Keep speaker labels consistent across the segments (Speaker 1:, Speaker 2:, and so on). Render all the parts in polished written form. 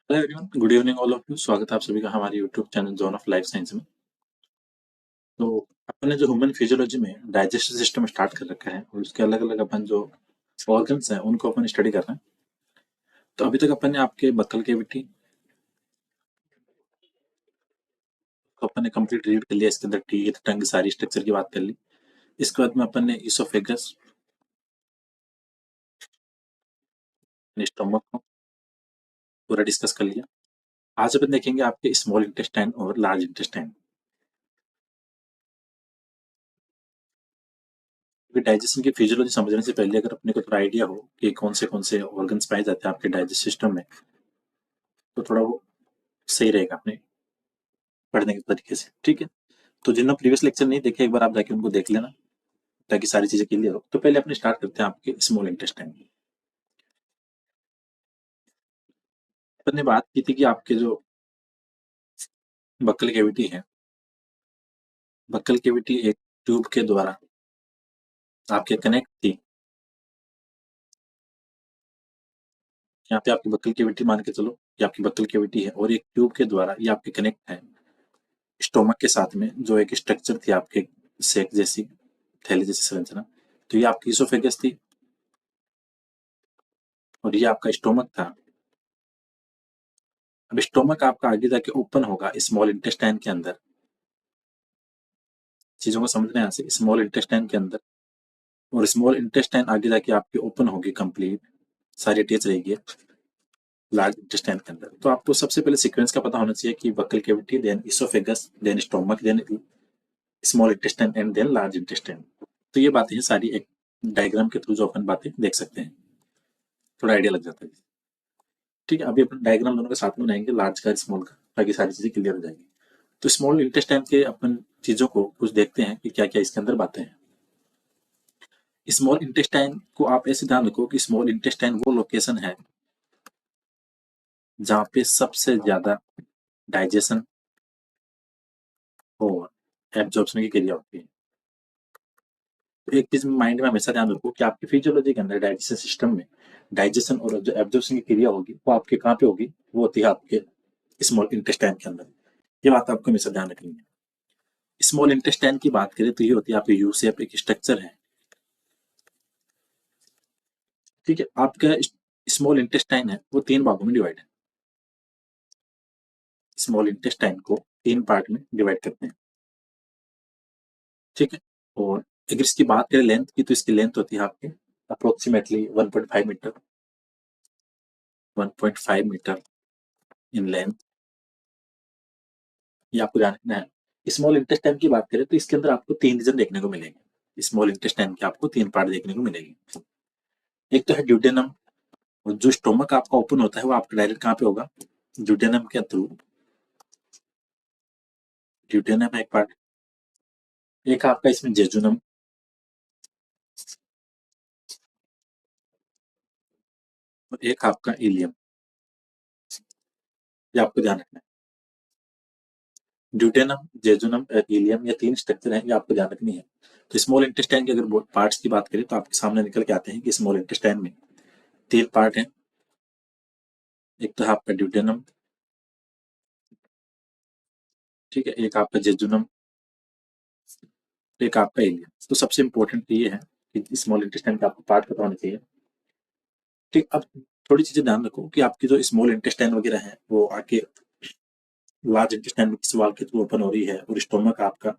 Speaker 1: Hello everyone, good evening all of you. स्वागत है आप सभी का हमारे YouTube channel zone of life science में। तो अपन ने जो ह्यूमन फिजियोलॉजी में डाइजेस्टिव सिस्टम स्टार्ट कर रखा है और उसके अलग अलग अपन जो ऑर्गन्स हैं उनको अपन स्टडी कर रहे हैं। तो अभी तक अपन ने आपके बक्कल कैविटी को अपन ने कंप्लीट रीड कर लिया। इसके अंदर टीथ, टंग, सारी स्ट्रक्चर की बात कर ली। इसके बाद में अपन ने इसोफेगस, स्टोमक को पूरा डिस्कस कर लिया। आज अपन देखेंगे आपके स्मॉल इंटेस्टाइन और लार्ज इंटेस्टाइन। डाइजेशन की फिजियोलॉजी समझने से पहले अगर अपने को थोड़ा आइडिया हो कि कौन से ऑर्गन्स पाए जाते हैं आपके डाइजेस्ट सिस्टम में, तो थोड़ा वो सही रहेगा अपने पढ़ने के तरीके से। ठीक है, तो जिन्होंने प्रीवियस लेक्चर नहीं देखे, एक बार आप जाके उनको देख लेना ताकि सारी चीजें क्लियर हो। तो पहले अपने स्टार्ट करते हैं आपके स्मॉल इंटेस्टाइन। अपन ने बात की थी कि आपके जो बक्कल कैविटी है, बक्कल कैविटी एक ट्यूब के द्वारा आपके कनेक्ट थी। यहाँ पे आपकी बक्कल कैविटी मान के चलो कि आपकी बक्कल कैविटी है और एक ट्यूब के द्वारा ये आपके कनेक्ट है स्टोमक के साथ में, जो एक स्ट्रक्चर थी आपके सेक जैसी, थैली जैसी संरचना। तो ये आपकी इसोफेगस थी और ये आपका स्टोमक था। अब स्टोमक आपका आगे जाके ओपन होगा स्मॉल इंटेस्टाइन के अंदर। चीजों को समझना है यहाँ से, स्मॉल इंटेस्टाइन के अंदर, और स्मॉल इंटेस्टाइन आगे जाके आपकी ओपन होगी कंप्लीट, सारी अटैच रहेगी लार्ज इंटेस्टाइन के अंदर। तो आपको सबसे पहले सीक्वेंस का पता होना चाहिए कि buccal cavity, then oesophagus, then stomach, then small intestine and then large intestine. तो ये बातें हैं सारी एक डायग्राम के थ्रू जो अपन बातें देख सकते हैं, थोड़ा आइडिया लग जाता है। ठीक है, अभी अपन डायग्राम दोनों के साथ में बनाएंगे, लार्ज का स्मॉल का, ताकि सारी चीजें क्लियर हो जाएगी। तो स्मॉल इंटेस्टाइन के अपन चीजों को कुछ देखते हैं कि क्या क्या इसके अंदर बातें हैं। स्मॉल इंटेस्टाइन को आप ऐसे ध्यान रखो कि स्मॉल इंटेस्टाइन वो लोकेशन है जहाँ पे सबसे ज्यादा डाइजेशन और एब्जॉर्प्शन की क्रिया होती है। तो एक चीज माइंड में हमेशा ध्यान रखो कि आपकी फिजियोलॉजी के अंदर डाइजेशन सिस्टम में डाइजेशन और जो एब्जॉर्प्शन की क्रिया होगी वो आपके कहाँ पे होगी, वो होती है आपके स्मॉल इंटेस्टाइन के अंदर। ये बात आपको हमेशा ध्यान रखनी है। स्मॉल इंटेस्टाइन की बात करें तो ये होती है आपकी यू शेप एक स्ट्रक्चर है। ठीक है, आपका स्मॉल इंटेस्टाइन है वो तीन भागों में डिवाइड है। स्मॉल इंटेस्टाइन को तीन पार्ट में डिवाइड करते हैं। ठीक है, और अगर इसकी बात करें लेंथ की, तो इसकी लेंथ होती है आपके approximately 1.5 metre, 1.5 metre in length. ये आपको ध्यान रखना है। स्मॉल इंटेस्टाइन की बात करें तो इसके अंदर आपको तीन रीजन देखने को मिलेंगे। स्मॉल इंटेस्टाइन के आपको तीन पार्ट देखने को मिलेंगे। एक तो है ड्यूडेनम, और जो स्टोमक आपका ओपन होता है वो आपका डायरेक्ट कहाँ पे होगा, ड्यूडेनम के थ्रू। ड्यूडेनम है एक पार्ट। एक आपका इसमें जेजुनम, और एक आपका इलियम। ये आपको ध्यान रखना है। ड्यूटेनम, जेजुनम और इलियम, ये तीन स्ट्रक्चर हैं, ये आपको ध्यान रखनी है। तो स्मॉल इंटेस्टाइन के अगर पार्ट्स की बात करें तो आपके सामने निकल के आते हैं कि स्मॉल इंटेस्टाइन में तीन पार्ट हैं। एक तो है आपका ड्यूटेनम, ठीक है, एक आपका जेजुनम, एक आपका इलियम। तो सबसे इंपॉर्टेंट ये है कि स्मॉल इंटेस्टाइन का आपको पार्ट पता होना चाहिए। ठीक, अब थोड़ी चीजें ध्यान रखो कि आपकी जो स्मॉल इंटेस्टाइन वगैरह है वो आके लार्ज इंटेस्टाइन में किस वाल के थ्रू ओपन हो रही है, और स्टोमक आपका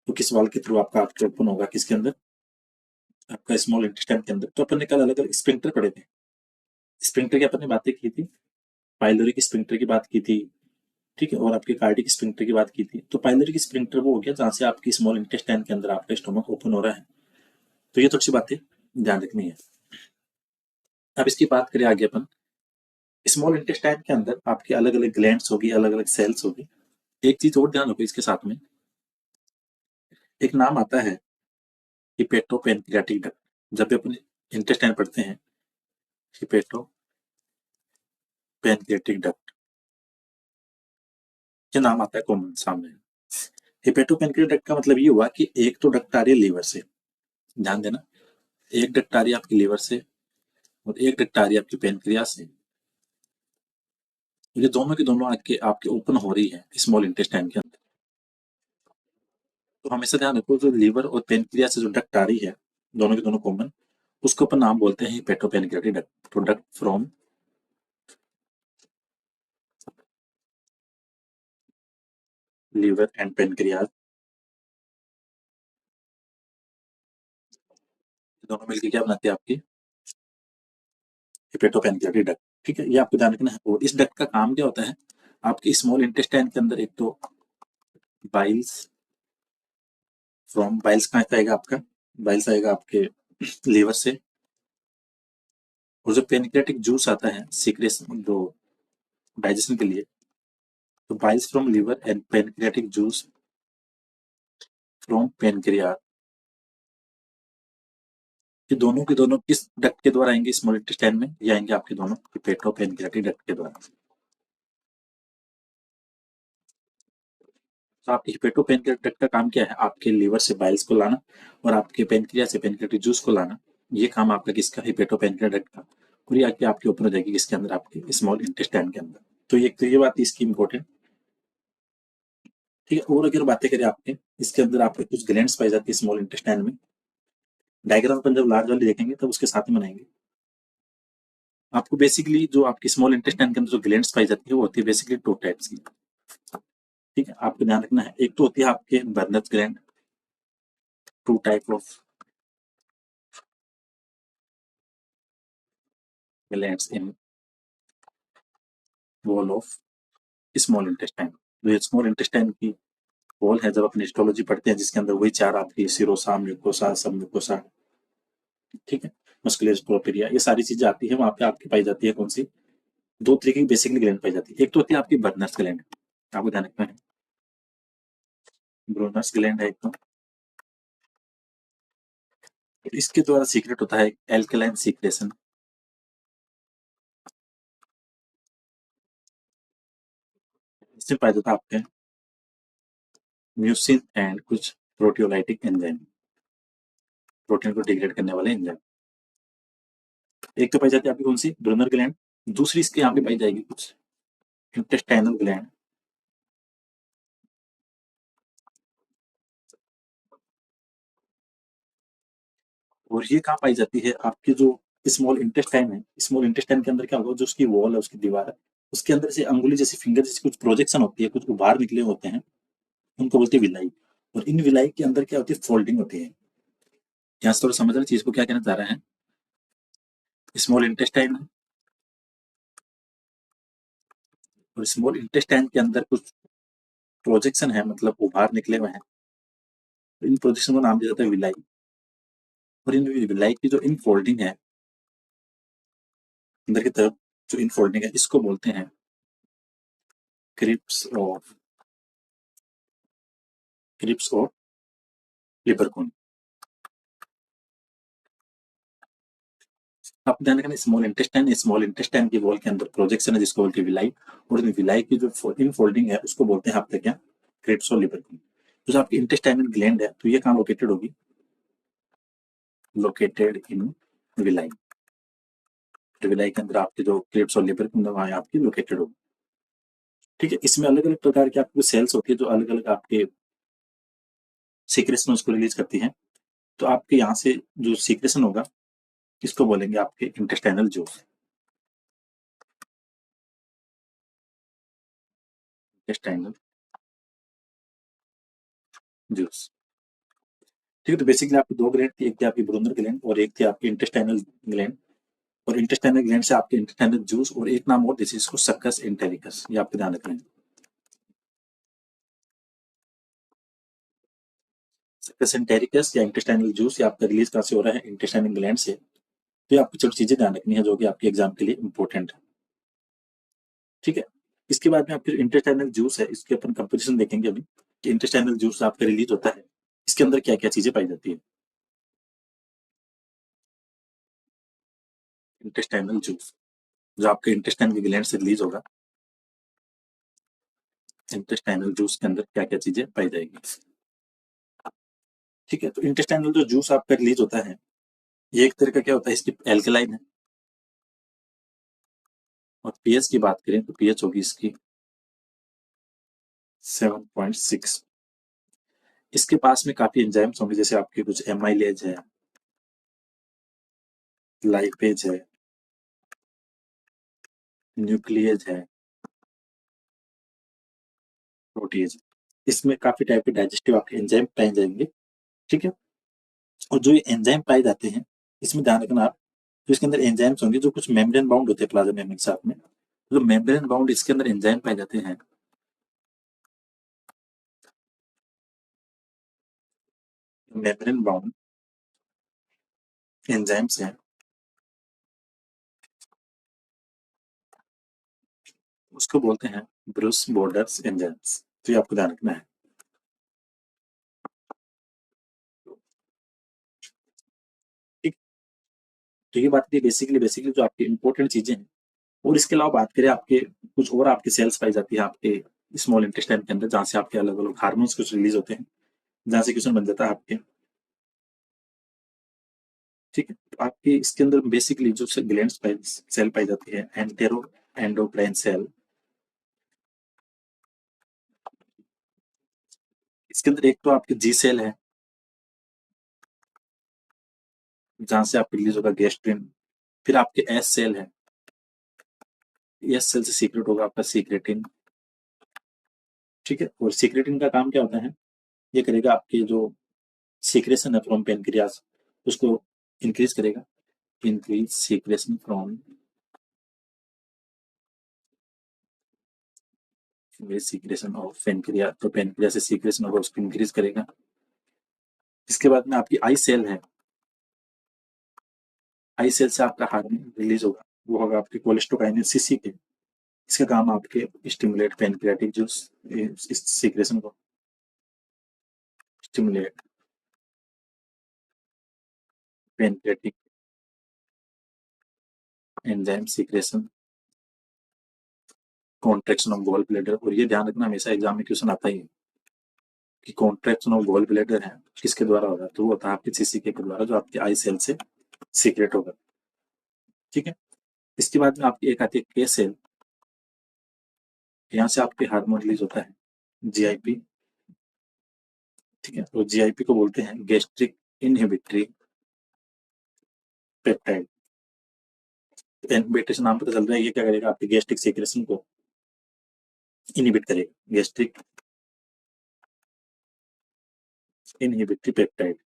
Speaker 1: तो किस वाल के थ्रू आपका ओपन होगा, किसके अंदर, आपका स्मॉल इंटेस्टाइन के अंदर। तो अपन ने कल अलग अलग स्पिंक्टर पढ़े थे। स्पिंक्टर की अपन ने बातें की थी, पाइलोरिक स्पिंक्टर की बात की थी, ठीक है, और आपके कार्डिक स्पिंक्टर की बात की थी। तो पाइलोरिक स्पिंक्टर वो हो गया जहां से आपकी स्मॉल इंटेस्टाइन के अंदर आपका स्टोमक ओपन हो रहा है। तो ये थोड़ी सी बातें ध्यान रखनी है। अब इसकी बात करें आगे अपन, स्मॉल इंटेस्टाइन के अंदर आपकी अलग अलग ग्लैंड्स होगी, अलग अलग सेल्स होगी। एक चीज और ध्यान रखो इसके साथ में, एक नाम आता है हिपेटो पेनक्रियाटिक डक्ट। जब भी अपन इंटेस्टाइन पढ़ते हैं, हिपेटो पेनक्रियाटिक डक्ट, ये नाम आता है कॉमन सामने। हिपेटो पेनक्रियाटिक डक्ट का मतलब ये हुआ कि एक तो डक्ट आ रही है लीवर से, ध्यान देना, एक डक्ट आ रही है आपकी लीवर से और एक डक्ट आ रही है आपकी पेनक्रिया से। ये दोनों की दोनों आपके आपके ओपन हो रही है स्मॉल इंटेस्टाइन के अंदर। तो हमेशा ध्यान रखो, जो लीवर और पेनक्रियास से जो डक्ट आ रही है, दोनों की दोनों कॉमन, उसको अपन नाम बोलते हैं hepatopancreatic duct, product from liver and pancreas, दोनों मिलकर क्या बनाते हैं आपकी हेपेटोपेनक्रियाटिक डक्ट। ठीक है, ये आपको ध्यान रखना है। और इस डक्ट का काम क्या होता है, आपके स्मॉल इंटेस्टाइन के अंदर एक तो बाइल्स फ्रॉम, बाइल्स कहाँ से आएगा आपका, बाइल्स आएगा आपके लीवर से। और जो पेनक्रियाटिक जूस आता है सीक्रेशन, जो डाइजेशन के लिए, तो biles from liver and pancreatic juice from pancreas, ये दोनों के दोनों किस डक्ट के द्वारा आएंगे स्मॉल इंटेस्टाइन में, ये आएंगे आपके दोनों हेपेटोपेनक्रियाटिक डक्ट के द्वारा। तो आपके हेपेटोपेनक्रियाटिक डक्ट का काम क्या है, आपके लीवर से बाइल्स को लाना और आपके पेनक्रिया से पेनक्रियाटिक जूस को लाना। ये काम आपका किसका, हेपेटोपेनक्रियाटिक डक्ट का। और ये आके आपके ओपन हो जाएगी किसके अंदर, आपके स्मॉल इंटेस्टाइन के अंदर। तो ये बात इसकी इंपॉर्टेंट। ठीक है, और अगर बातें करें आपके इसके अंदर, आपके कुछ ग्लैंड्स पाई जाती है स्मॉल इंटेस्टाइन में। डायग्राम अपन जब लार्ज वाली देखेंगे तब उसके साथ में बनाएंगे। आपको बेसिकली जो आपकी स्मॉल इंटेस्टाइन के अंदर जो ग्लैंड्स पाई जाती है वो होती है बेसिकली टू टाइप्स की। ठीक है, आपको ध्यान रखना है। एक तो होती है आपके Brunner's gland, two type of glands in wall of small intestine. जो स्मॉल इंटेस्टाइन की वॉल है, जब अपनी हिस्टोलॉजी पढ़ते हैं जिसके अंदर वही चार आपकी सिरोसा, म्यूकोसा, सब म्यूकोसा, ठीक है, मस्कुलस प्रोपेरिया, ये सारी चीजें आती है। वहां पे आपकी पाई जाती है कौन सी, दो तरीके की बेसिकली ग्लैंड पाई जाती है। एक तो होती है आपकी बर्नस ग्लैंड, आपको ध्यान रखना है, ब्रोनस ग्लैंड है एक तो। इसके द्वारा सीक्रेट होता है एल्कलाइन सीक्रेशन। इसमें पाया जाता है आपके म्यूसिन एंड कुछ प्रोटियोलाइटिक एंजाइम, प्रोटीन को डिग्रेड करने वाले एंजाइम। एक तो पाई जाती है आपकी कौन सी, ब्रूनर ग्लैंड। दूसरी इसके यहाँ पे पाई जाएगी कुछ इंटेस्टाइनल ग्लैंड। और ये कहाँ पाई जाती है, आपकी जो स्मॉल इंटेस्टाइन है, स्मॉल इंटेस्टाइन के अंदर क्या होगा, जो उसकी वॉल है, उसकी दीवार है, उसके अंदर से अंगुली जैसी, फिंगर जैसी कुछ प्रोजेक्शन होती है, कुछ उभार निकले होते हैं, उनको बोलते हैं विलाई। और इन विलाई के अंदर क्या होती है, फोल्डिंग होती है। यहाँ से थोड़ा समझ रहे चीज को क्या कहना चाह रहे हैं। स्मॉल इंटेस्टाइन है, और स्मॉल इंटेस्टाइन के अंदर कुछ प्रोजेक्शन है, मतलब उभार निकले हुए हैं। तो इन प्रोजेक्शन को नाम दिया जाता है विलाई। और इन विलाई की जो इन फोल्डिंग है अंदर की तरफ, जो इन फोल्डिंग है, इसको बोलते हैं क्रिप्स ऑफ लिबरकून। आप ध्यान रखना, स्मॉल इंटेस्टाइन की वॉल के अंदर प्रोजेक्शन है जिसको बोलते हैं विलाई। और विलाई की जो इन फोल्डिंग है उसको बोलते हैं आपके क्या, क्रिप्स और लिबरकून। तो जो आपकी इंटेस्टाइनल ग्लैंड है, तो ये कहाँ लोकेटेड होगी, लोकेटेड इन विलाई। तो विलाई के अंदर आपके जो क्रिप्स और लिबरकून वहाँ आपकी लोकेटेड होगी। ठीक है, इसमें अलग अलग प्रकार की आपकी सेल्स होती है जो अलग अलग आपके सीक्रेशन उसको रिलीज करती है। तो आपके यहाँ से जो सीक्रेशन होगा, इसको बोलेंगे आपके इंटेस्टाइनल जूस, इंटेस्टाइनल जूस। ठीक है, तो बेसिकली आपकी दो ग्लैंड थी, एक थी आपकी ब्रूनर ग्लैंड और एक थी आपकी इंटेस्टाइनल ग्लैंड। और इंटेस्टाइनल ग्लैंड से आपके इंटेस्टाइनल जूस, और एक नाम और डिसीज को सक्कस इंटेरिकस, ये आपको ध्यान रखना है। सक्कस इंटेरिकस या इंटेस्टाइनल जूस, ये आपका रिलीज कहाँ से हो रहा है, इंटेस्टाइनल ग्लैंड से। तो ये आपको छोटी चीजें ध्यान रखनी है जो कि आपके एग्जाम के लिए इंपॉर्टेंट है। ठीक है, इसके बाद में आप फिर इंटेस्टाइनल जूस है, इसके अपन कंपोजिशन देखेंगे अभी कि इंटेस्टाइनल जूस आपका रिलीज होता है, इसके अंदर क्या क्या चीजें पाई जाती है। इंटेस्टाइनल जूस जो आपके इंटेस्टाइन के ग्लैंड से रिलीज होगा, इंटेस्टाइनल जूस के अंदर क्या क्या चीजें पाई जाएगी। ठीक है, तो इंटेस्टाइनल जो जूस आपका रिलीज होता है, ये एक तरह का क्या होता है, इसकी एल्कलाइन है। और पीएच की बात करें तो पीएच होगी इसकी 7.6। इसके पास में काफी एंजाइम्स होंगे, जैसे आपके कुछ एमाइलेज है, लाइपेज है, न्यूक्लियेज है, प्रोटीज। इसमें काफी टाइप के डाइजेस्टिव आपके एंजाइम पाए जाएंगे। ठीक है। और जो ये एंजाइम पाए जाते हैं, इसमें ध्यान रखना आप, जो इसके अंदर एंजाइम्स होंगे जो कुछ मेम्ब्रेन बाउंड होते हैं प्लाज्मा मेम्ब्रेन के साथ में, जो मेम्ब्रेन बाउंड इसके अंदर एंजाइम पाए जाते हैं, मेम्ब्रेन बाउंड एंजाइम्स हैं, उसको बोलते हैं ब्रूस बोर्डर्स एंजाइम्स। तो ये आपको ध्यान रखना है। ठीक। तो ये बात थी बेसिकली बेसिकली जो आपकी इंपॉर्टेंट चीजें हैं। और इसके अलावा बात करें आपके कुछ और आपकी सेल्स पाई जाती है आपके स्मॉल इंटेस्टाइन के अंदर, जहाँ से आपके अलग अलग हार्मोन्स कुछ रिलीज होते हैं, जहाँ से क्वेश्चन बन जाता है आपके। ठीक है। तो आपके इसके अंदर बेसिकली जो ग्लैंड्स सेल पाई जाती है, एंटेरो एंडोक्राइन सेल। इसके अंदर एक तो आपके जी सेल है, जहाँ से आपके रिलीज होगा गैस्ट्रिन। फिर आपके एस सेल है, एस सेल से सीक्रेट होगा आपका सीक्रेटिन। ठीक है। और सीक्रेटिन का काम क्या होता है, ये करेगा आपके जो सीक्रेशन है फ्रॉम पेनक्रियाज, उसको इंक्रीज करेगा। Increase secretion from secretion of pancreas, तो पेनक्रिया से सीक्रेशन होगा उसको इंक्रीज करेगा। इसके बाद में आपकी आई सेल है, आई सेल से आपका हार्मोन रिलीज होगा, वो होगा आपके कोलेस्टोकाइनिन सीसी के। इसका काम आपके स्टिमुलेट पेनक्रियाटिक जूस इस सीक्रेशन को stimulate pancreatic enzyme secretion, contraction of gall bladder. और ये ध्यान रखना, हमेशा एग्जाम में क्वेश्चन आता ही है कि कॉन्ट्रैक्शन ऑफ गॉल ब्लैडर है किसके द्वारा होगा, तो वो होता है आपके सीसीके के द्वारा, जो आपके आई सेल से सीक्रेट होगा। ठीक है। इसके बाद में आपकी एक आती है के सेल, यहाँ से आपके हार्मोन रिलीज होता है जीआईपी। ठीक है। तो जीआईपी को बोलते हैं गैस्ट्रिक इनहिबिटरी पेप्टाइड। इनहिबिटर से नाम पता चल रहा है, ये क्या करेगा, आपके गैस्ट्रिक सीक्रेशन को इनहिबिट करेगा। गैस्ट्रिक इनहिबिटरी पेप्टाइड,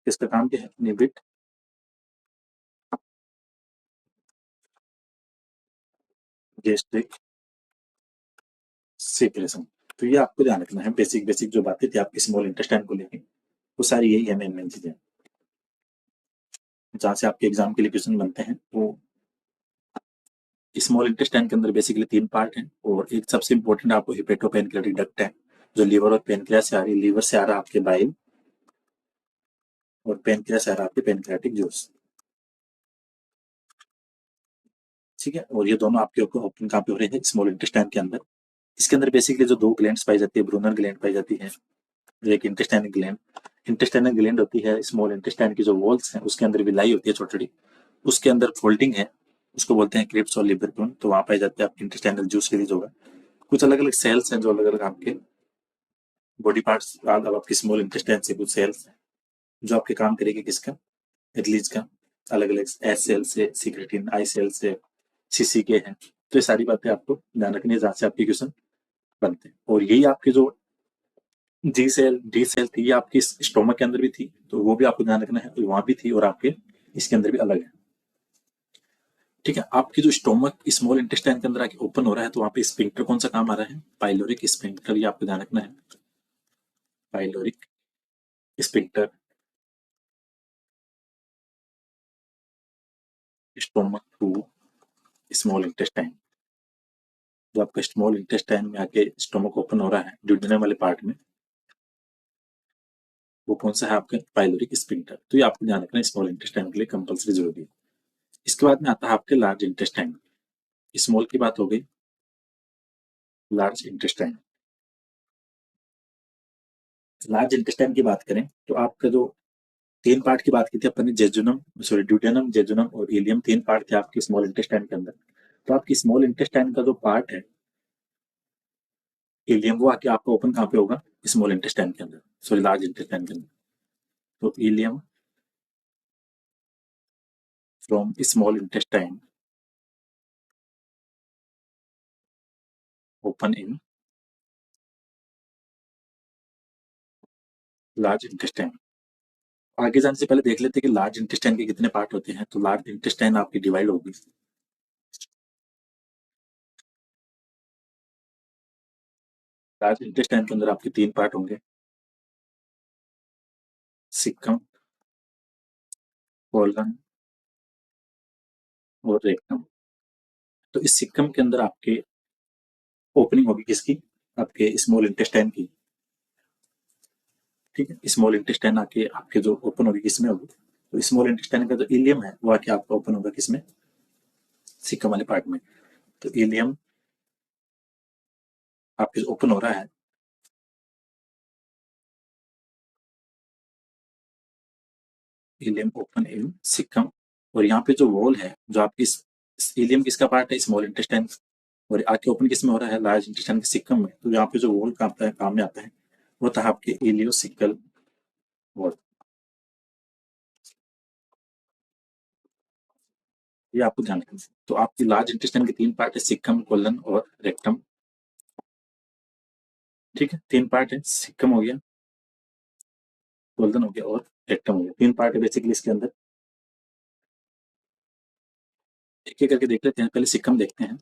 Speaker 1: इसका काम क्या है, इनहिबिट गैस्ट्रिक सीक्रेशन। तो ये आपको ध्यान रखना है, बेसिक बेसिक जो बातें थी आपकी स्मॉल इंटेस्टाइन को लेके, वो सारी यही है मेन मेन चीजें, जहाँ से आपके एग्जाम के लिए क्वेश्चन बनते हैं। वो स्मॉल इंटेस्टाइन के अंदर बेसिकली 3 पार्ट हैं, और एक सबसे इंपॉर्टेंट आपको हिपेटोपेनक्रियाटिक डक्ट है, जो लीवर और पेनक्रियास से आ रही है। लीवर से आ रहा है आपके बाइल, और पेनक्रियास से आ रहा है आपके पेनक्रियाटिक जूस। ठीक है। और ये दोनों आपके ओपन कहाँ पे हो रहे हैं, स्मॉल इंटेस्टाइन के अंदर। इसके अंदर बेसिकली जो 2 ग्लैंड्स पाई जाती है, ब्रूनर ग्लैंड पाई जाती है, एक इंटेस्टाइनल ग्लैंड। इंटेस्टाइनल ग्लैंड होती है स्मॉल इंटेस्टाइन की जो वॉल्स हैं उसके अंदर विलाई होती है छोटी छोटी, उसके अंदर फोल्डिंग है, उसको बोलते हैं क्रिप्स और लिबरक्यून। तो वहां पाई जाते हैं आपके इंटेस्टाइनल जूस रिलीज होगा। कुछ अलग अलग सेल्स हैं जो अलग अलग आपके बॉडी पार्ट्स, अब आपके स्मॉल इंटेस्टाइन से कुछ सेल्स हैं जो आपके काम करेगी किसका, रिलीज का। अलग अलग एस सेल से सीक्रेटिन, आई सेल से सीसी के हैं। तो ये सारी बातें आपको ध्यान रखनी है, जहाँ से आपके क्वेश्चन बनते हैं। और यही आपके जो जी सेल डी सेल थी, ये आपकी स्टोमक के अंदर भी थी, तो वो भी आपको ध्यान रखना है, तो वहां भी थी, और आपके इसके अंदर भी अलग है। ठीक है। आपकी जो स्टोमक स्मॉल इंटेस्टाइन के अंदर आके ओपन हो रहा है, तो वहां पे स्फिंक्टर कौन सा काम आ रहा है, पाइलोरिक स्फिंक्टर, ये आपको ध्यान रखना है। Pyloric sphincter stomach to small intestine. जो आपका स्मॉल इंटेस्टाइन में आके स्टोमक ओपन हो रहा है ड्यूडेनम वाले पार्ट में, वो कौन सा है आपका, पाइलोरिक स्फिंक्टर। तो ये आपको ध्यान रखना है, स्मॉल इंटेस्टाइन के लिए कंपल्सरी जरूरी है। इसके बाद में आता है आपके लार्ज इंटेस्टाइन। स्मॉल की बात हो गई, लार्ज इंटेस्टाइन। लार्ज इंटेस्टाइन की बात करें तो आपका जो तीन पार्ट की बात की थी अपन ने, जेजुनम सॉरी ड्यूटेनम, जेजुनम और इलियम, तीन पार्ट थे आपके स्मॉल इंटेस्टाइन के अंदर। तो आपकी स्मॉल इंटेस्टाइन का जो पार्ट है इलियम, वो आके आपका ओपन कहाँ पे होगा, स्मॉल इंटेस्टाइन के अंदर, सॉरी लार्ज इंटेस्टाइन के अंदर। तो ileum from small intestine open in large intestine. आगे जाने से पहले देख लेते हैं कि लार्ज इंटेस्टाइन के कितने पार्ट होते हैं। तो लार्ज इंटेस्टाइन आपकी डिवाइड होगी। लार्ज इंटेस्टाइन के अंदर आपके तीन पार्ट होंगे, सिक्कम, कोलन और रेक्टम। तो इस सिक्कम के अंदर आपके ओपनिंग होगी किसकी, आपके स्मॉल इंटेस्टाइन की। ठीक है, स्मॉल इंटेस्टाइन आके आपके जो ओपन होगी किसमें होगी, तो स्मॉल इंटेस्टाइन का जो इलियम है वो आके आपका ओपन होगा किसमें, सिक्कम वाले पार्ट में। तो इलियम आपके ओपन हो रहा है, इलियम ओपन इन सिक्कम। और यहाँ पे जो वॉल है, जो आपकी इलियम किसका पार्ट है, स्मॉल इंटेस्टाइन, और आके ओपन किस में हो रहा है, लार्ज इंटेस्टाइन के सिक्कम में। तो यहाँ पे जो वॉल काम में आता है वो था आपके इलियोसिकल वॉल। ये आपको ध्यान रखना है। तो आपकी लार्ज इंटेस्टाइन के तीन पार्ट है, सिक्कम, कोलन और रेक्टम। ठीक है, तीन पार्ट है, सिक्कम हो गया, कोलन हो गया और रेक्टम हो गया। तीन पार्ट है बेसिकली इसके अंदर। एक एक करके देख लेते हैं, पहले सिक्कम देखते हैं।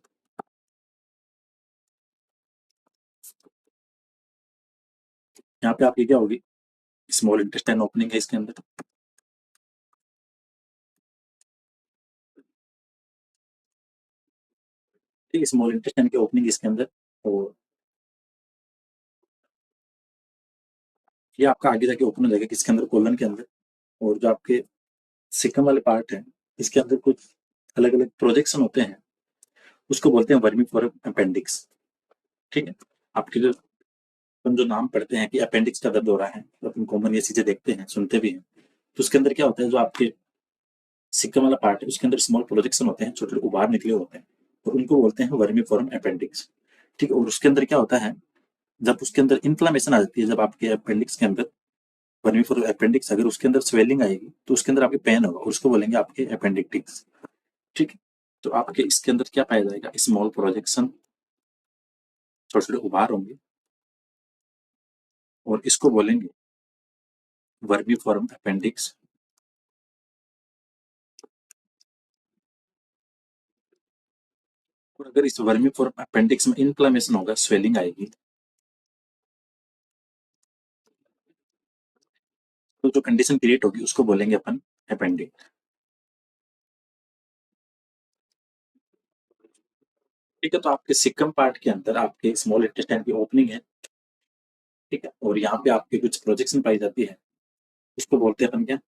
Speaker 1: यहाँ पे आपकी क्या होगी, स्मॉल इंटेस्टाइन ओपनिंग है इसके अंदर। ठीक है, स्मॉल इंटेस्टाइन की ओपनिंग इसके अंदर। और ये आपका आगे जाके ओपन हो जाएगा किसके अंदर, कोलन के अंदर। और जो आपके सिक्कम वाले पार्ट है, इसके अंदर कुछ अलग अलग प्रोजेक्शन होते हैं, उसको बोलते हैं वर्मी फॉरम अपेंडिक्स। ठीक है, आपके जो हम जो नाम पढ़ते हैं कि अपेंडिक्स का दर्द हो रहा है, तो अपन कॉमन ये चीजें देखते हैं, सुनते भी हैं। तो उसके अंदर क्या होता है, जो आपके सिक्कम वाला पार्ट है उसके अंदर स्मॉल प्रोजेक्शन होते हैं, छोटे छोटे उभार निकले होते हैं, और उनको बोलते हैं वर्मी फॉरम अपेंडिक्स। ठीक है, और उसके अंदर क्या होता है, जब उसके अंदर इन्फ्लामेशन आ जाती है, जब आपके अपेंडिक्स के अंदर वर्मी फॉरम अपेंडिक्स, अगर उसके अंदर स्वेलिंग आएगी तो उसके अंदर आपके पेन होगा, और उसको बोलेंगे आपके अपेंडिक्टिक्स। ठीक है, तो आपके इसके अंदर क्या पाया जाएगा, स्मॉल प्रोजेक्शन, छोटे छोटे उभार होंगे, और इसको बोलेंगे वर्मी फॉरम अपेंडिक्स। और अगर इस वर्मी फॉरम अपेंडिक्स में इन्फ्लामेशन होगा, स्वेलिंग आएगी, तो जो कंडीशन क्रिएट होगी उसको बोलेंगे अपन अपेंडिक्स। ठीक है, तो आपके सिक्कम पार्ट के अंदर आपके स्मॉल इंटेस्टाइन की ओपनिंग है। ठीक है, और यहाँ पे आपके कुछ प्रोजेक्शन पाई जाती है, उसको बोलते हैं अपन क्या,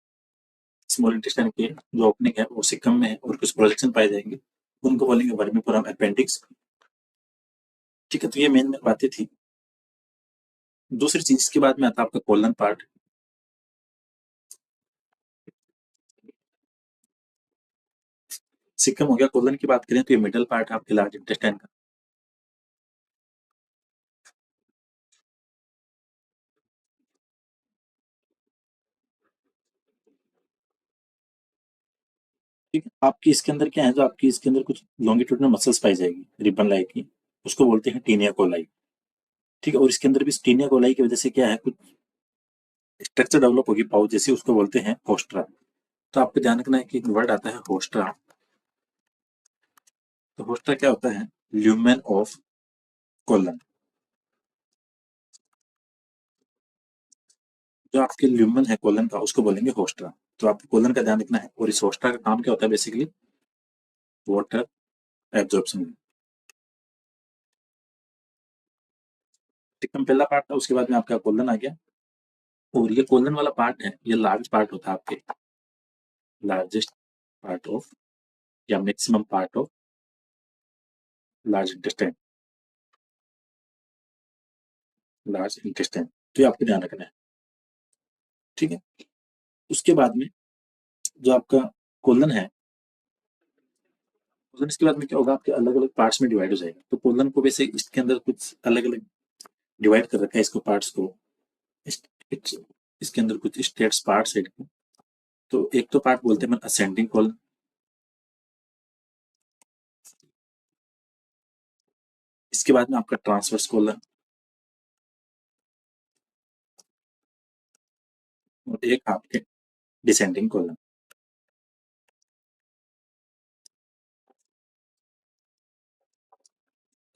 Speaker 1: स्मॉल इंटेस्टाइन की जो ओपनिंग है वो सिक्कम में है, और कुछ प्रोजेक्शन पाए जाएंगे, उनको बोलेंगे वर्मिफोरम अपेंडिक्स। ठीक है, तो ये मेन मेन बातें थी। दूसरी चीज के बाद में आता है आपका कोलन पार्ट। सिक्कम हो गया, कोलन की बात करें तो ये मिडल पार्ट है आपके लार्ज इंटेस्टाइन का। ठीक है, आपकी इसके अंदर क्या है, जो आपकी इसके अंदर कुछ लॉन्गिट्यूडनल मसल्स पाई जाएगी रिबन लाइक की, उसको बोलते हैं टीनिया कोलाई। ठीक है, और इसके अंदर भी टीनिया कोलाई की वजह से क्या है, कुछ स्ट्रक्चर डेवलप होगी पाउच जैसी, उसको बोलते हैं होस्ट्रा। तो आपको ध्यान रखना है कि एक वर्ड आता है होस्ट्रा। तो होस्ट्रा क्या होता है, ल्यूमेन ऑफ कोलन। जो आपके ल्यूमेन है कोलन का उसको बोलेंगे होस्ट्रा। तो आपको कोलन का ध्यान रखना है। और इस होस्ट्रा का काम क्या होता है, बेसिकली वाटर एब्जॉर्प्शन। टिकम पहला पार्ट था, उसके बाद में आपका कोलन आ गया। और ये कोलन वाला पार्ट है, ये लार्ज पार्ट होता है आपके, लार्जेस्ट पार्ट ऑफ या maximum part of large intestine, large intestine. तो ये आपको ध्यान रखना है। ठीक है, उसके बाद में जो आपका कोलन है, कोलन इसके बाद में क्या होगा, आपके अलग अलग पार्ट्स में डिवाइड हो जाएगा। तो कोलन को वैसे इसके अंदर कुछ अलग अलग डिवाइड कर रखा है इसको, पार्ट्स को। इसके अंदर कुछ स्टेट्स पार्ट्स है। तो एक तो पार्ट बोलते हैं असेंडिंग कोलन, इसके बाद में आपका ट्रांसवर्स कोलन, और एक आपके descending colon.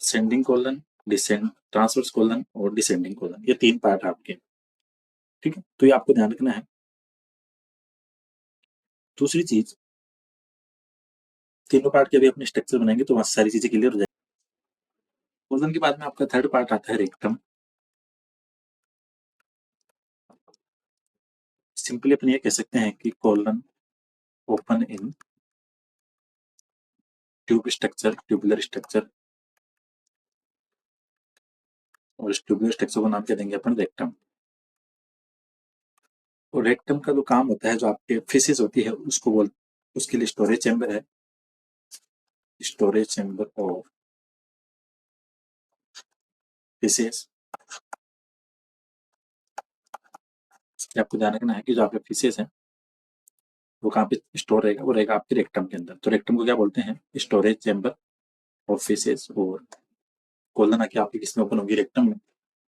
Speaker 1: Ascending colon, descend transverse colon और डिसेंडिंग कोलन, ये तीन पार्ट आपके। ठीक है, तो ये आपको ध्यान रखना है। दूसरी चीज, तीनों पार्ट के अभी अपने स्ट्रक्चर बनाएंगे तो वहां सारी चीजें क्लियर हो जाएगी। कोलन के बाद में आपका थर्ड पार्ट आता है रेक्टम। सिंपली अपन ये कह सकते हैं कि colon open in tube structure, tubular structure, और इस ट्यूबुलर स्ट्रक्चर को नाम क्या देंगे अपन, रेक्टम। और रेक्टम का जो काम होता है, जो आपके फिशेस होती है उसको बोल, उसके लिए स्टोरेज चैम्बर है, स्टोरेज चैम्बर ऑफ फिशेस। आपको ध्यान रखना है कि जो आपके फिशेस हैं वो कहाँ पे स्टोर रहेगा, वो रहेगा आपके रेक्टम के अंदर। तो रेक्टम को क्या बोलते हैं, स्टोरेज चैम्बर ऑफ फिशेस। और कोलन आके आपकी किसमें ओपन होगी, रेक्टम में।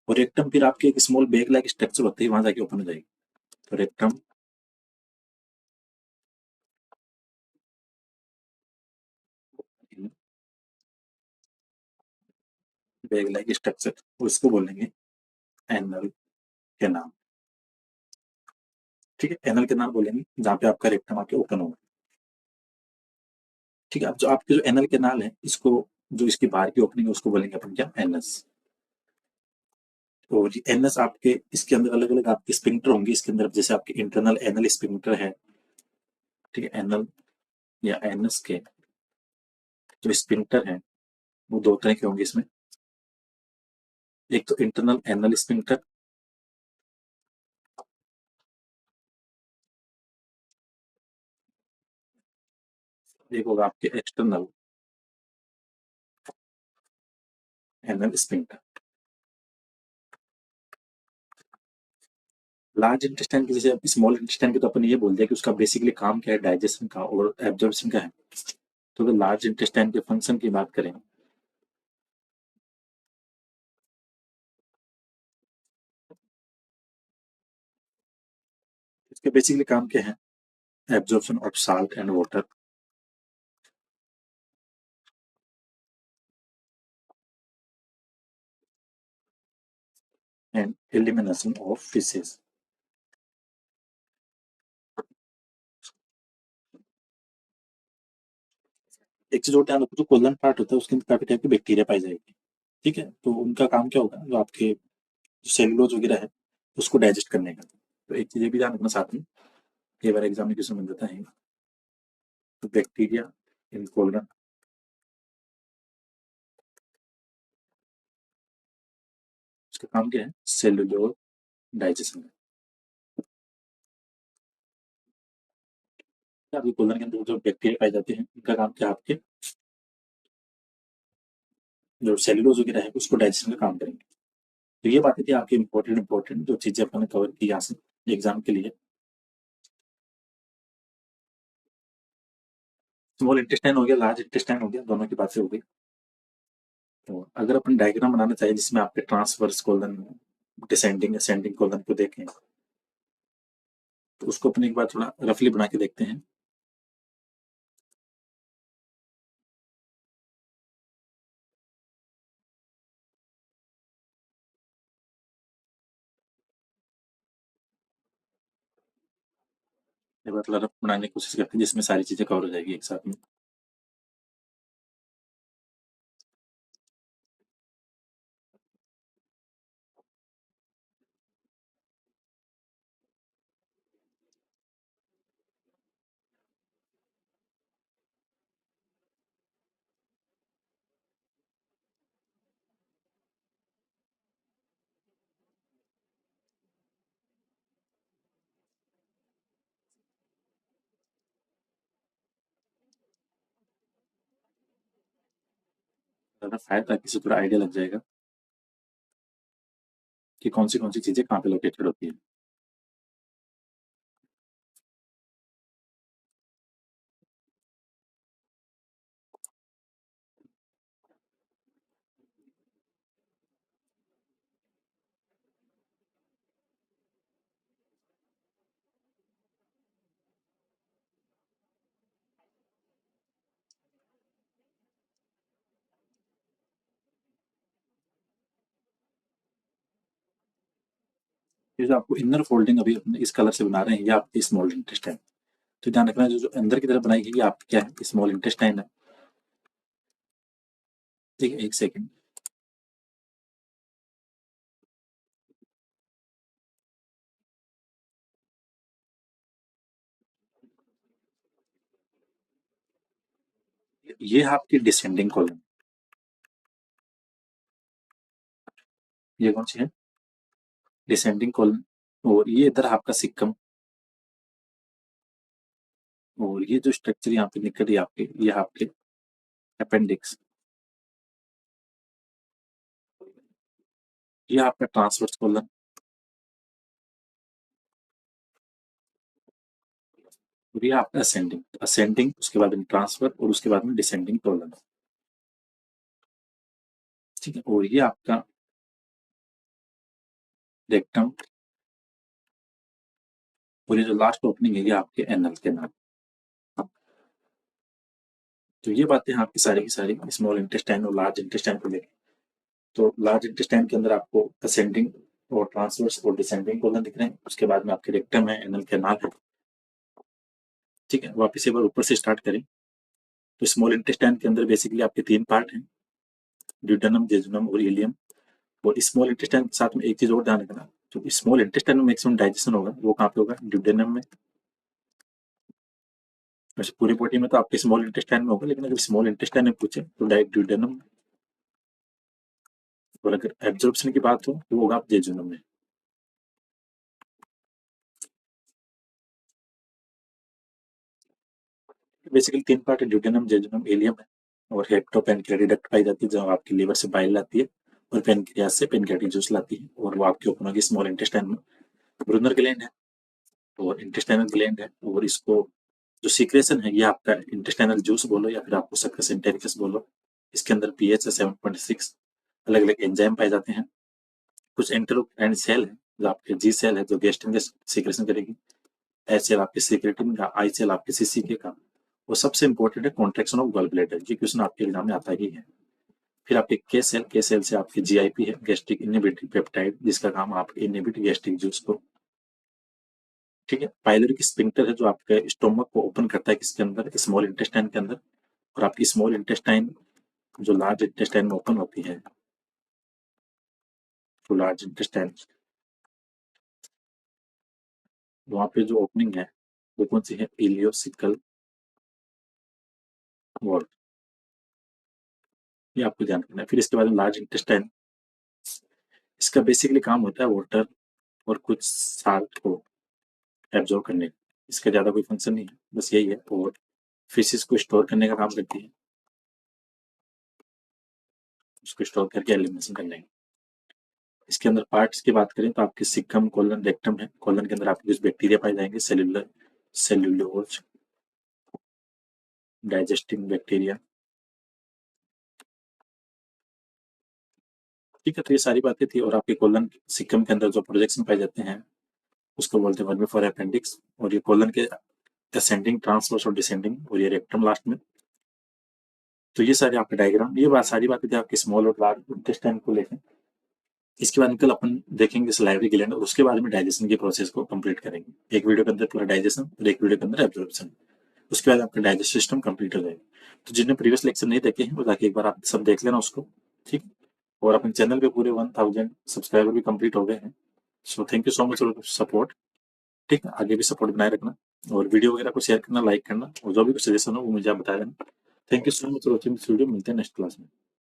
Speaker 1: और रेक्टम फिर आपकी एक स्मॉल बैग लाइक स्ट्रक्चर होती है, वहां जाके ओपन हो जाएगी। तो रेक्टम बैग लाइक स्ट्रक्चर, उसको बोलेंगे एनल कैनाल। ठीक है, एनल कैनाल बोलेंगे जहाँ पे आपका रेक्टम आके ओपन होगा। ठीक है, अब जो आपके जो एनल कैनाल है, इसको जो इसकी बाहर की ओपनिंग है उसको बोलेंगे अपन क्या, एनस। और एनएस आपके इसके अंदर अलग अलग आपके स्पिंक्टर होंगे इसके अंदर, जैसे आपके इंटरनल एनल स्पिंक्टर है। ठीक है, एनल या एनएस के जो स्पिंक्टर है वो दो तरह के होंगे इसमें। एक तो इंटरनल एनल स्पिंक्टर, एक होगा आपके external anal sphincter. Large intestine की जैसे स्मॉल इंटेस्टाइन की तो अपन ये बोल दिया कि उसका बेसिकली काम क्या है, डाइजेशन का और एब्जॉर्प्शन का है। तो अगर लार्ज इंटेस्टाइन के फंक्शन की बात करें, इसके बेसिकली काम क्या है, absorption of salt and water and elimination of fishes. एक चीज और ध्यान रखो, जो कोलन पार्ट होता है उसके अंदर काफी टाइप की बैक्टीरिया पाई जाएगी। ठीक है, तो उनका काम क्या होगा, जो आपके सेलुलोज वगैरह है उसको डाइजेस्ट करने का। तो एक चीज ये भी ध्यान रखना साथ में, कई बार एग्जाम में क्वेश्चन बन जाता है। तो बैक्टीरिया इन कोलन, उसका काम क्या है, सेलुलोज डाइजेशन। आपके कोलन के अंदर जो बैक्टीरिया पाए जाते हैं उनका काम क्या है, आपके जो सेलुलोज वगैरह है उसको डाइजेशन का काम करेंगे। तो ये बातें थी आपकी इंपॉर्टेंट इंपॉर्टेंट जो चीजें अपन ने कवर की यहाँ से एग्जाम के लिए। स्मॉल इंटेस्टाइन हो गया, लार्ज इंटेस्टाइन हो गया, दोनों की बातें हो गई। तो अगर अपन डायग्राम बनाना चाहिए जिसमें आपके transverse colon, descending ascending colon को देखें, तो उसको अपन एक बार थोड़ा रफली बना के देखते हैं। एक बार थोड़ा रफ बनाने की कोशिश करते हैं जिसमें सारी चीजें कवर हो जाएगी एक साथ में। ज़्यादा फायर ताकि इससे थोड़ा आइडिया लग जाएगा कि कौन सी चीज़ें कहाँ पे लोकेटेड होती है। ये जो आपको इनर फोल्डिंग अभी अपने इस कलर से बना रहे हैं, ये आपकी स्मॉल इंटेस्टाइन। तो ध्यान रखना, जो अंदर की तरफ बनाई गई ये आपकी क्या है, स्मॉल इंटेस्टाइन है। ठीक है, एक सेकेंड। ये है आपकी डिसेंडिंग कॉलम। ये कौन सी है, डिसेंडिंग कॉलम। और ये इधर आपका सिक्कम। और ये जो स्ट्रक्चर यहाँ पे निकल रही है आपके, ये आपके अपेंडिक्स। ये आपका ट्रांसवर्स कॉलम। और ये आपका असेंडिंग असेंडिंग, उसके बाद में ट्रांसफर और उसके बाद में डिसेंडिंग कॉलम। ठीक है, और ये आपका रेक्टम। और ये जो लास्ट ओपनिंग है ये आपके एनल के नाम। तो ये बातें हैं आपकी सारी की सारी स्मॉल इंटेस्टाइन और लार्ज इंटेस्टाइन को लेकर। तो लार्ज इंटेस्टाइन के अंदर आपको असेंडिंग और ट्रांसवर्स और डिसेंडिंग कोलन दिख रहे हैं। उसके बाद में आपके रेक्टम है, एनल कैनाल है। ठीक है, वापिस एक बार ऊपर से स्टार्ट करें। तो स्मॉल इंटेस्टाइन के अंदर बेसिकली आपके 3 पार्ट हैं, ड्यूडेनम, जेजुनम और इलियम। और स्मॉल इंटेस्टाइन के साथ में एक चीज और ध्यान रखना, जो स्मॉल इंटेस्टाइन में मैक्सिमम डाइजेशन होगा वो कहाँ पे होगा, ड्यूडेनम में। वैसे पूरी बॉडी में तो आपके स्मॉल इंटेस्टाइन में होगा, लेकिन अगर स्मॉल इंटेस्टाइन में पूछे तो डायरेक्ट ड्यूडेनम में। और अगर एब्जॉर्प्शन की बात हो तो होगा आप जेजुनम में। बेसिकली 3 पार्ट है, ड्यूडेनम, जेजुनम, इलियम है। और हेप्टो पेनक्रियाटिक डक्ट पाई जाती है, जो आपकी लिवर से बाइल लाती है और पेनक्रियास से पेनक्रियाटिक जूस लाती है। और वो आपके ओपन होगी स्मॉल इंटेस्टाइन में। ब्रूनर ग्लैंड है और इंटेस्टाइनल ग्लैंड है। और इसको जो सीक्रेशन है, ये आपका इंटेस्टाइनल जूस बोलो या फिर आपको सक्कस एंटेरिकस बोलो। इसके अंदर पीएच है 7.6। अलग अलग एंजाइम पाए जाते हैं। कुछ एंटेरोक्राइन सेल है, जो आपके जी सेल है जो गैस्ट्रिन सीक्रेशन करेगी। एच सेल आपके सीक्रेटिन का, आई सेल आपके सीसीके का। और सबसे इंपॉर्टेंट है कॉन्ट्रेक्शन ऑफ गॉल ब्लैडर। ये क्वेश्चन आपके एग्जाम में आता ही है। फिर आपके के सेल से आपकी जीआईपी है, गैस्ट्रिक इनहिबिटरी पेप्टाइड, जिसका काम आप इनहिबिट गैस्ट्रिक जूस को। ठीक है, पाइलोरिक स्फिंक्टर है, जो आपके स्टोमक को ओपन करता है किसके अंदर, स्मॉल इंटेस्टाइन के अंदर। और आपकी स्मॉल इंटेस्टाइन जो लार्ज इंटेस्टाइन में ओपन होती है, तो लार्ज इंटेस्टाइन वहां पे जो ओपनिंग है वो कौन सी है, इलियोसिकल वॉल। ये आपको ध्यान रखना है। फिर इसके बाद में लार्ज इंटेस्टाइन, इसका बेसिकली काम होता है वाटर और कुछ साल्ट को एब्जॉर्ब करने का। इसका ज्यादा कोई फंक्शन नहीं है, बस यही है। और फिशेस को स्टोर करने का काम करती है, उसको स्टोर करके एलिमिनेशन करने का। इसके अंदर पार्ट्स की बात करें तो आपके सिक्कम, कोलन, रेक्टम है। कोलन के अंदर आपके कुछ बैक्टीरिया पाए जाएंगे, सेल्यूलोज, डाइजेस्टिंग बैक्टीरिया। ठीक है, तो ये सारी बातें थी। और आपके कोलन, सिक्कम के अंदर जो प्रोजेक्शन पाए जाते हैं उसको बोलते हैं वर्मी फॉर अपेंडिक्स। और ये कोलन के असेंडिंग, ट्रांसवर्स और डिसेंडिंग, और ये रेक्टम लास्ट में। तो ये सारे आपके डायग्राम, ये बात सारी बातें थी आपके स्मॉल और लार्ज इंटेस्टाइन को लेकर। इसके बाद कल अपन देखेंगे सलाइवरी ग्लैंड और उसके बाद में डाइजेशन के प्रोसेस को कंप्लीट करेंगे। एक वीडियो के अंदर पूरा डाइजेशन और एक वीडियो के अंदर एब्जॉर्प्शन। उसके बाद आपका डाइजेस्ट सिस्टम कंप्लीट हो जाएगा। तो जिन्हें प्रीवियस लेक्चर नहीं देखे हैं वो जाके एक बार आप सब देख लेना उसको। ठीक। और अपने चैनल पे पूरे 1000 सब्सक्राइबर भी कंप्लीट हो गए हैं। So thank you so much for support. ठीक है, आगे भी सपोर्ट बनाए रखना। और वीडियो वगैरह को शेयर करना, लाइक करना, और जो भी कुछ सजेशन हो वो मुझे आप बता देना। Thank you so much for watching this video. मिलते हैं नेक्स्ट क्लास में।